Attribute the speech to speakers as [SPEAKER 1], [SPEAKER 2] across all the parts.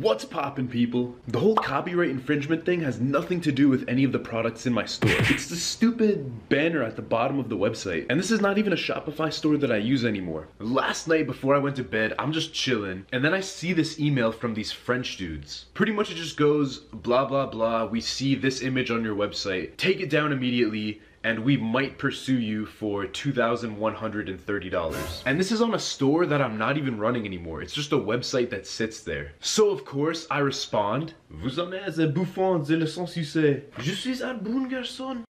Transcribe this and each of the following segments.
[SPEAKER 1] What's poppin', people? The whole copyright infringement thing has nothing to do with any of the products in my store. It's the stupid banner at the bottom of the website. And this is not even a Shopify store that I use anymore. Last night before I went to bed, I'm just chilling, and then I see this email from these French dudes. Pretty much it just goes, blah, blah, blah, we see this image on your website. Take it down immediately, and we might pursue you for $2,130. And this is on a store that I'm not even running anymore. It's just a website that sits there. So of course I respond, Vous êtes un bouffon de le sans succès. Je suis un bon garçon.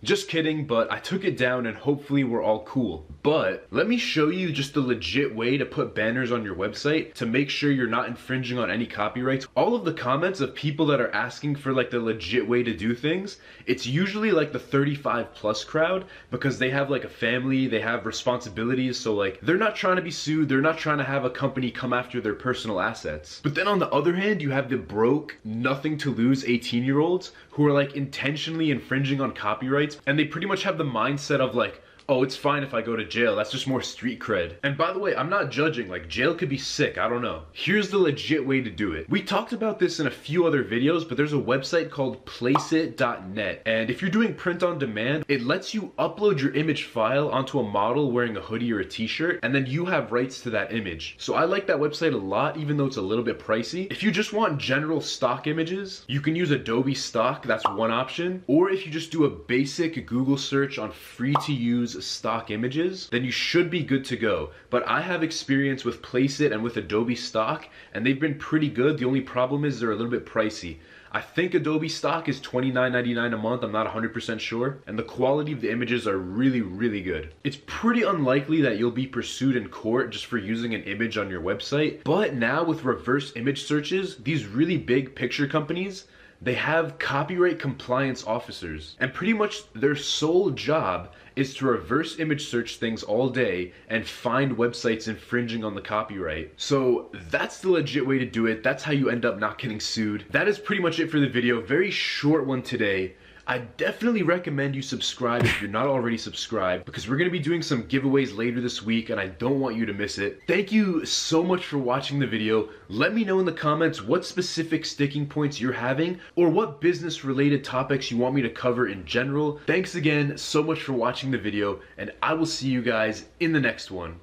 [SPEAKER 1] Just kidding, but I took it down and hopefully we're all cool. But let me show you just the legit way to put banners on your website to make sure you're not infringing on any copyrights. All of the comments of people that are asking for like the legit way to do things, it's usually like the 35+ crowd because they have like a family, they have responsibilities, so like they're not trying to be sued, they're not trying to have a company come after their personal assets. But then on the other hand, you have the broke, nothing to lose 18-year-olds who are like intentionally infringing on copyrights. And they pretty much have the mindset of like, oh, it's fine if I go to jail, that's just more street cred. And by the way, I'm not judging, like jail could be sick, I don't know. Here's the legit way to do it. We talked about this in a few other videos, but there's a website called placeit.net. And if you're doing print on demand, it lets you upload your image file onto a model wearing a hoodie or a t-shirt, and then you have rights to that image. So I like that website a lot, even though it's a little bit pricey. If you just want general stock images, you can use Adobe Stock, that's one option. Or if you just do a basic Google search on free to use stock images, then you should be good to go. But I have experience with Placeit and with Adobe Stock, and they've been pretty good. The only problem is they're a little bit pricey. I think Adobe Stock is $29.99 a month, I'm not 100% sure, and the quality of the images are really, really good. It's pretty unlikely that you'll be pursued in court just for using an image on your website, but now with reverse image searches, these really big picture companies, they have copyright compliance officers, and pretty much their sole job is to reverse image search things all day and find websites infringing on the copyright. So that's the legit way to do it. That's how you end up not getting sued. That is pretty much it for the video. Very short one today. I definitely recommend you subscribe if you're not already subscribed, because we're gonna be doing some giveaways later this week and I don't want you to miss it. Thank you so much for watching the video. Let me know in the comments what specific sticking points you're having or what business related topics you want me to cover in general. Thanks again so much for watching the video, and I will see you guys in the next one.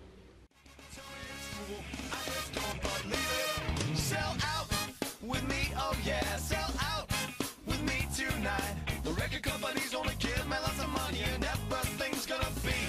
[SPEAKER 2] The record company's only give me lots of money and everything's gonna be